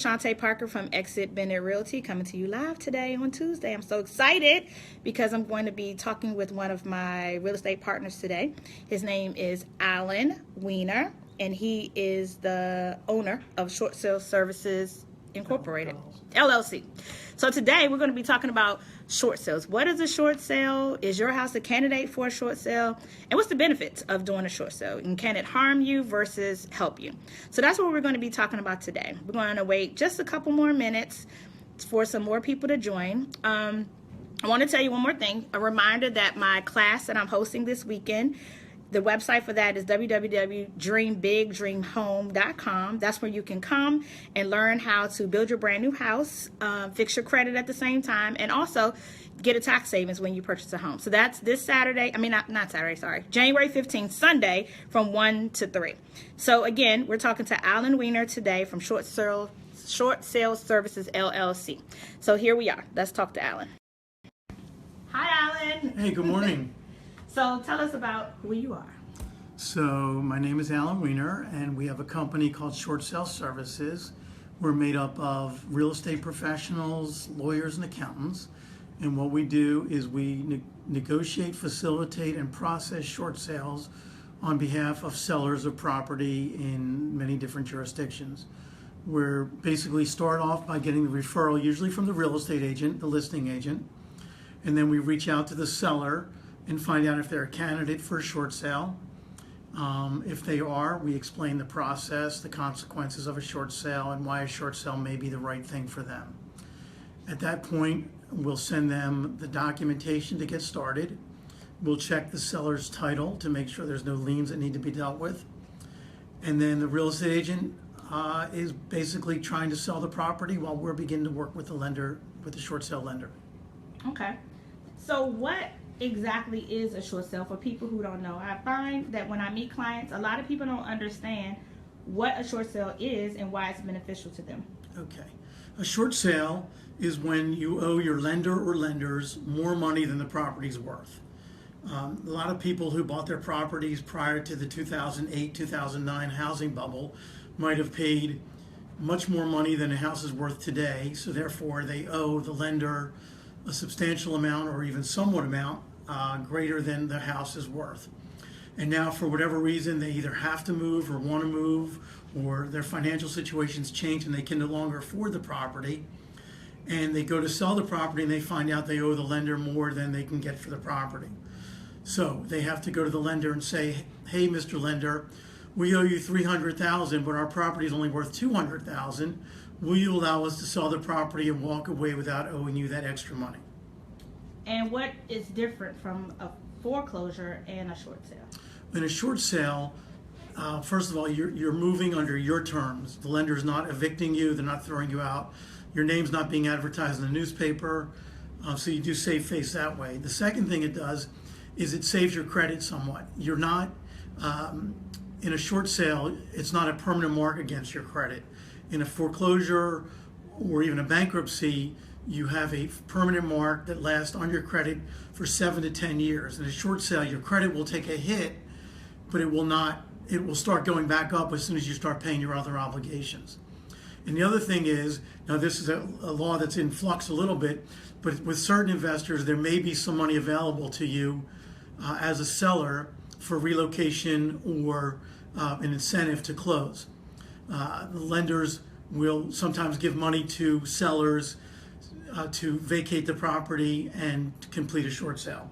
Shantae Parker from Exit Bennett Realty coming to you live today on Tuesday. I'm so excited because I'm going to be talking with one of my real estate partners today. His name is Alan Weiner, and he is the owner of Short Sale Services Incorporated, LLC. So today we're going to be talking about short sales. What is a short sale? Is your house a candidate for a short sale? And what's the benefits of doing a short sale? And can it harm you versus help you? So that's what we're going to be talking about today. We're going to wait just a couple more minutes for some more people to join. I want to tell you one more thing. A reminder that my class that I'm hosting this weekend, the website for that is www.dreambigdreamhome.com. That's where you can come and learn how to build your brand new house, fix your credit at the same time, and also get a tax savings when you purchase a home. So that's this Saturday, not Saturday, sorry, January 15th, Sunday from 1 to 3. So again, we're talking to Alan Weiner today from Short Sale Services, LLC. So here we are. Let's talk to Alan. Hi, Alan. Hey, good morning. So tell us about who you are. So my name is Alan Weiner, and we have a company called Short Sale Services. We're made up of real estate professionals, lawyers, and accountants. And what we do is we negotiate, facilitate, and process short sales on behalf of sellers of property in many different jurisdictions. We're basically start off by getting the referral, usually from the real estate agent, the listing agent, and then we reach out to the seller and find out if they're a candidate for a short sale. If they are, we explain the process, the consequences of a short sale, and why a short sale may be the right thing for them. At that point, we'll send them the documentation to get started. We'll check the seller's title to make sure there's no liens that need to be dealt with. And then the real estate agent is basically trying to sell the property while we're beginning to work with the lender, with the short sale lender. Okay. So what exactly is a short sale for people who don't know? I find that when I meet clients, a lot of people don't understand what a short sale is and why it's beneficial to them. Okay. A short sale is when you owe your lender or lenders more money than the property's worth. A lot of people who bought their properties prior to the 2008-2009 housing bubble might have paid much more money than a house is worth today, so therefore they owe the lender a substantial amount or even somewhat amount greater than the house is worth. And now for whatever reason they either have to move or want to move, or their financial situations change and they can no longer afford the property, and they go to sell the property and they find out they owe the lender more than they can get for the property. So they have to go to the lender and say, hey, Mr. Lender, we owe you $300,000, but our property is only worth $200,000. Will you allow us to sell the property and walk away without owing you that extra money? And what is different from a foreclosure and a short sale? In a short sale, first of all, you're moving under your terms. The lender's not evicting you. They're not throwing you out. Your name's not being advertised in the newspaper. So you do save face that way. The second thing it does is it saves your credit somewhat. You're not, in a short sale, it's not a permanent mark against your credit. In a foreclosure or even a bankruptcy, you have a permanent mark that lasts on your credit for 7 to 10 years. In a short sale, your credit will take a hit, but it will start going back up as soon as you start paying your other obligations. And the other thing is, now this is a law that's in flux a little bit, but with certain investors, there may be some money available to you as a seller for relocation or an incentive to close. The lenders will sometimes give money to sellers to vacate the property and complete a short sale.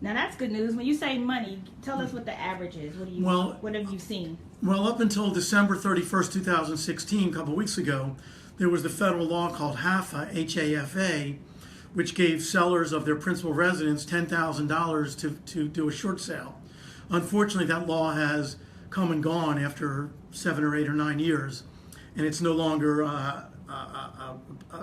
Now that's good news. When you say money, tell us what the average is. What have you seen? Well, up until December 31st, 2016, a couple of weeks ago, there was the federal law called HAFA, H-A-F-A, which gave sellers of their principal residence $10,000 to do a short sale. Unfortunately, that law has come and gone after 7 or 8 or 9 years, and it's no longer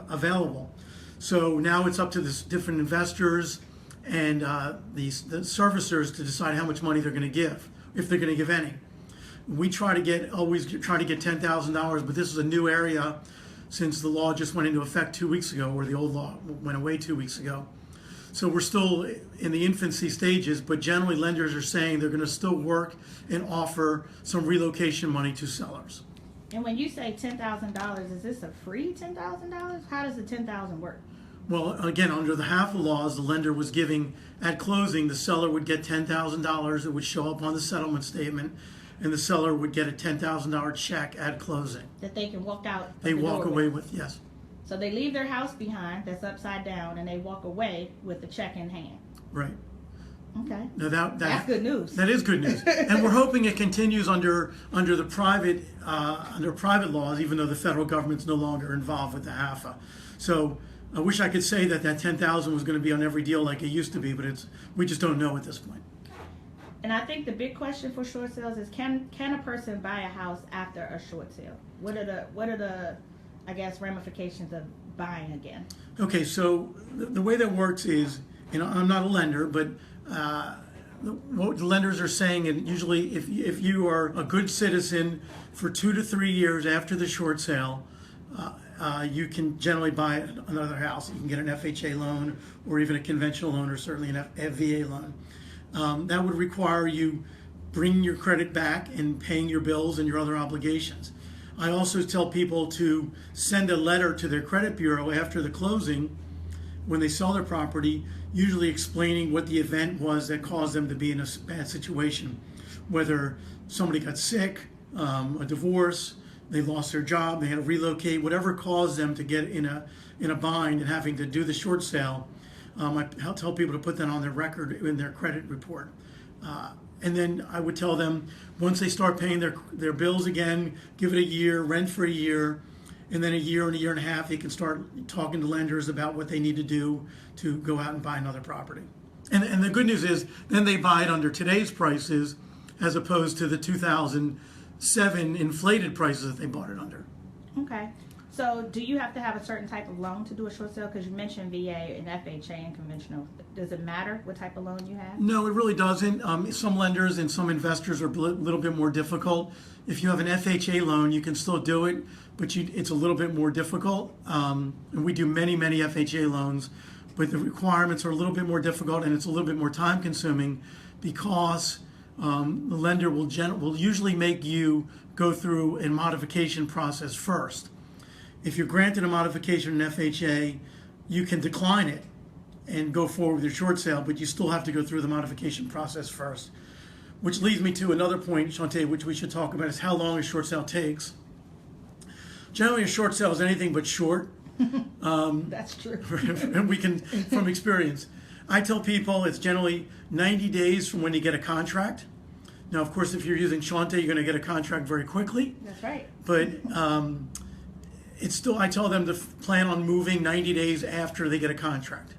available. So now it's up to the different investors and the servicers to decide how much money they're going to give, if they're going to give any. We always try to get $10,000, but this is a new area since the law just went into effect 2 weeks ago, or the old law went away 2 weeks ago. So we're still in the infancy stages, but generally lenders are saying they're going to still work and offer some relocation money to sellers. And when you say $10,000, is this a free $10,000? How does the $10,000 work? Well, again, under the HAFA laws, the lender was giving, at closing, the seller would get $10,000. It would show up on the settlement statement, and the seller would get a $10,000 check at closing. That they can walk out. They walk away with, yes. So they leave their house behind that's upside down, and they walk away with the check in hand. Right. Okay. Now that's good news. That is good news, and we're hoping it continues under the private laws, even though the federal government's no longer involved with the HAFA. So I wish I could say that $10,000 was going to be on every deal like it used to be, but we just don't know at this point. And I think the big question for short sales is can a person buy a house after a short sale? What are the I guess ramifications of buying again? Okay, so the way that works is, I'm not a lender, but what the lenders are saying, and usually if you are a good citizen for 2 to 3 years after the short sale, you can generally buy another house. You can get an FHA loan or even a conventional loan or certainly a VA loan. That would require you bringing your credit back and paying your bills and your other obligations. I also tell people to send a letter to their credit bureau after the closing when they sell their property, usually explaining what the event was that caused them to be in a bad situation. Whether somebody got sick, a divorce, they lost their job, they had to relocate, whatever caused them to get in a bind and having to do the short sale. I tell people to put that on their record in their credit report. And then I would tell them, once they start paying their bills again, give it a year, rent for a year, and then a year and a half, they can start talking to lenders about what they need to do to go out and buy another property. And the good news is, then they buy it under today's prices as opposed to the 2007 inflated prices that they bought it under. Okay. So do you have to have a certain type of loan to do a short sale? Because you mentioned VA and FHA and conventional. Does it matter what type of loan you have? No, it really doesn't. Some lenders and some investors are a little bit more difficult. If you have an FHA loan, you can still do it, but it's a little bit more difficult. And we do many FHA loans, but the requirements are a little bit more difficult and it's a little bit more time consuming because the lender will usually make you go through a modification process first. If you're granted a modification in FHA, you can decline it and go forward with your short sale, but you still have to go through the modification process first. Which leads me to another point, Shantae, which we should talk about, is how long a short sale takes. Generally, a short sale is anything but short. That's true. And we can, from experience. I tell people it's generally 90 days from when you get a contract. Now, of course, if you're using Shantae, you're going to get a contract very quickly. That's right. But it's still, I tell them to plan on moving 90 days after they get a contract.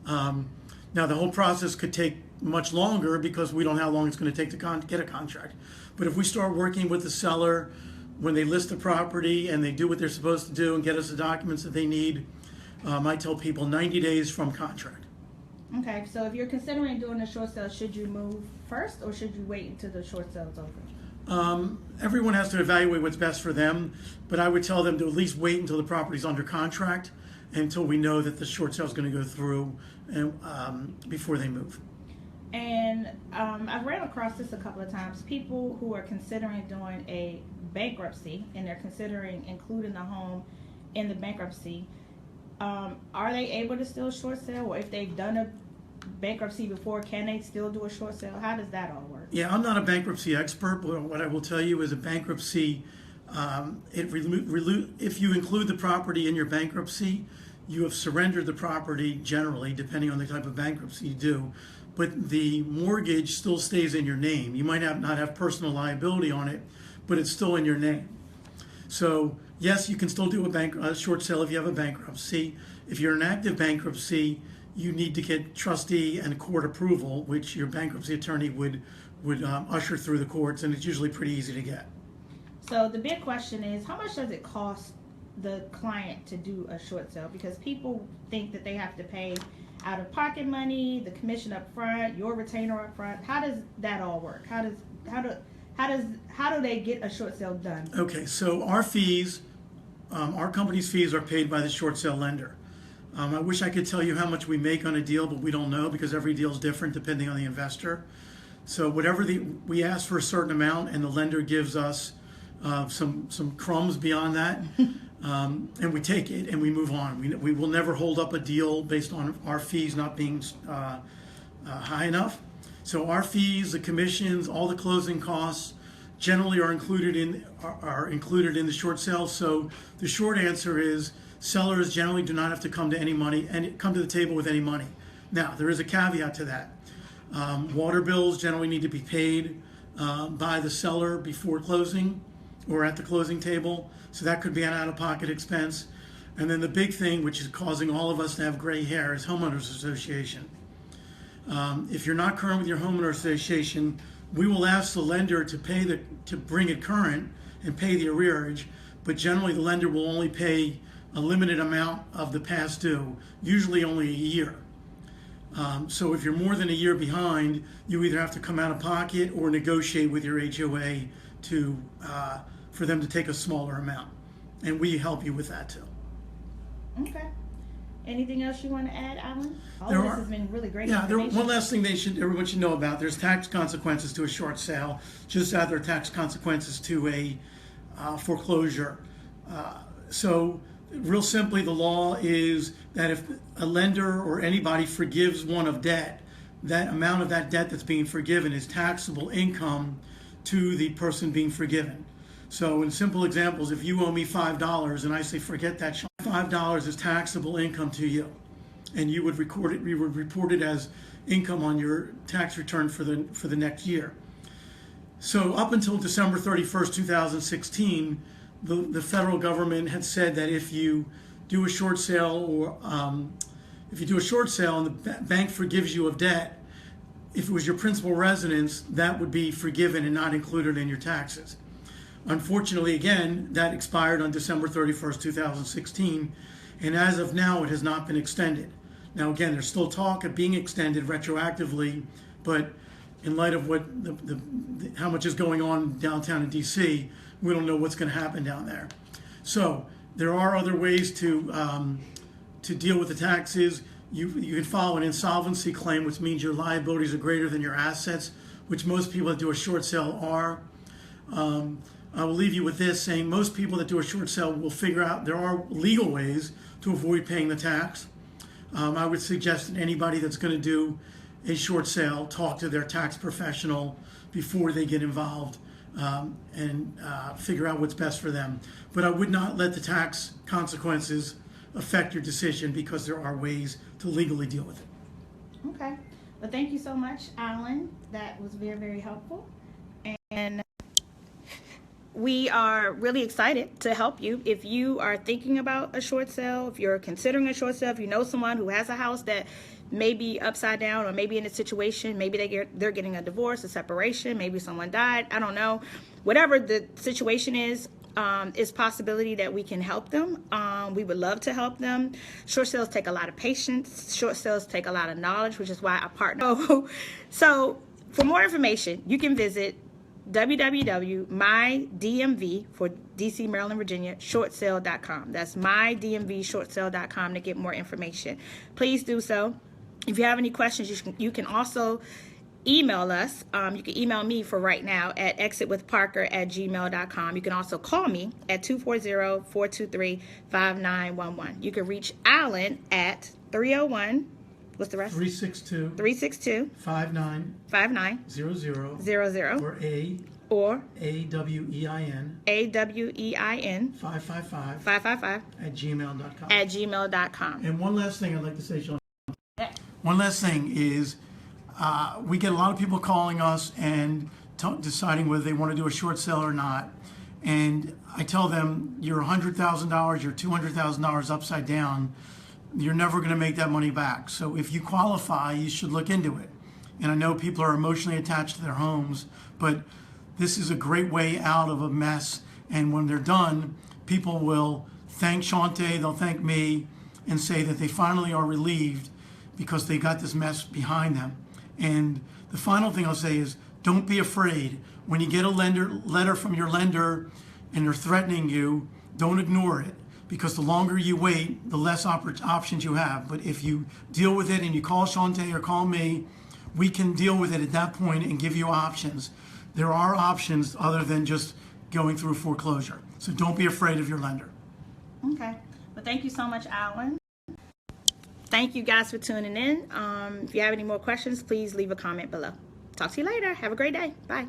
Now, the whole process could take much longer because we don't know how long it's going to take to get a contract. But if we start working with the seller when they list the property and they do what they're supposed to do and get us the documents that they need, I tell people 90 days from contract. Okay, so if you're considering doing a short sale, should you move first or should you wait until the short sale is over? Everyone has to evaluate what's best for them, but I would tell them to at least wait until the property's under contract until we know that the short sale is going to go through and before they move. And I've ran across this a couple of times. People who are considering doing a bankruptcy and they're considering including the home in the bankruptcy, are they able to still short sale? Or if they've done a bankruptcy before, can they still do a short sale? How does that all work? Yeah, I'm not a bankruptcy expert, but what I will tell you is a bankruptcy, if you include the property in your bankruptcy, you have surrendered the property generally, depending on the type of bankruptcy you do, but the mortgage still stays in your name. You might not have personal liability on it, but it's still in your name. So yes, you can still do a short sale if you have a bankruptcy. If you're in active bankruptcy, you need to get trustee and court approval, which your bankruptcy attorney would usher through the courts, and it's usually pretty easy to get. So the big question is, how much does it cost the client to do a short sale? Because people think that they have to pay out-of-pocket money, the commission up front, your retainer up front. How does that all work? How do they get a short sale done? Okay, so our fees, our company's fees are paid by the short sale lender. I wish I could tell you how much we make on a deal, but we don't know because every deal is different depending on the investor. So whatever we ask for a certain amount and the lender gives us some crumbs beyond that, and we take it and we move on. We will never hold up a deal based on our fees not being high enough. So our fees, the commissions, all the closing costs generally are included in the short sale. So the short answer is sellers generally do not have to come to the table with any money. Now there is a caveat to that. Water bills generally need to be paid by the seller before closing or at the closing table. So that could be an out-of-pocket expense. And then the big thing, which is causing all of us to have gray hair, is homeowners association. If you're not current with your homeowner association, we will ask the lender to bring it current and pay the arrearage, but generally the lender will only pay a limited amount of the past due, usually only a year. So if you're more than a year behind, you either have to come out of pocket or negotiate with your HOA for them to take a smaller amount, and we help you with that too. Okay. Anything else you want to add, Alan? All of this has been really great. Yeah, one last thing everyone should know about. There's tax consequences to a short sale, just as there are tax consequences to a foreclosure. So real simply, the law is that if a lender or anybody forgives one of debt, that amount of that debt that's being forgiven is taxable income to the person being forgiven. So in simple examples, if you owe me $5 and I say, forget that, $5 is taxable income to you. And you would report it as income on your tax return for the next year. So up until December 31st, 2016, the federal government had said that if you do a short sale or if you do a short sale and the bank forgives you of debt, if it was your principal residence, that would be forgiven and not included in your taxes. Unfortunately, again, that expired on December 31st, 2016, and as of now, it has not been extended. Now, again, there's still talk of being extended retroactively, but in light of what how much is going on downtown in DC, we don't know what's going to happen down there. So there are other ways to deal with the taxes. You can file an insolvency claim, which means your liabilities are greater than your assets, which most people that do a short sale are. I will leave you with this, saying most people that do a short sale will figure out there are legal ways to avoid paying the tax. I would suggest that anybody that's going to do a short sale talk to their tax professional before they get involved and figure out what's best for them. But I would not let the tax consequences affect your decision, because there are ways to legally deal with it. Okay. Well, thank you so much, Alan. That was very, very helpful. And we are really excited to help you. If you are thinking about a short sale, if you're considering a short sale, if you know someone who has a house that may be upside down or maybe in a situation, maybe they're getting a divorce, a separation, maybe someone died, I don't know. Whatever the situation is possibility that we can help them. We would love to help them. Short sales take a lot of patience. Short sales take a lot of knowledge, which is why I partner. So for more information, you can visit www.mydmv for DC, Maryland, Virginia, shortsale.com. That's mydmvshortsale.com to get more information. Please do so. If you have any questions, you can also email us. You can email me for right now at exitwithparker@gmail.com. You can also call me at 240-423-5911. You can reach Alan at 301. What's the rest? 362 59 00 or AWEIN 555 at gmail.com. And one last thing I'd like to say, Sean. One last thing is we get a lot of people calling us and deciding whether they want to do a short sale or not. And I tell them, you're $100,000, you're $200,000 upside down. You're never going to make that money back. So if you qualify, you should look into it. And I know people are emotionally attached to their homes, but this is a great way out of a mess. And when they're done, people will thank Shante, they'll thank me, and say that they finally are relieved because they got this mess behind them. And the final thing I'll say is, don't be afraid. When you get a letter from your lender and they're threatening you, don't ignore it. Because the longer you wait, the less options you have. But if you deal with it and you call Shante or call me, we can deal with it at that point and give you options. There are options other than just going through foreclosure. So don't be afraid of your lender. Okay. Well, thank you so much, Alan. Thank you guys for tuning in. If you have any more questions, please leave a comment below. Talk to you later. Have a great day. Bye.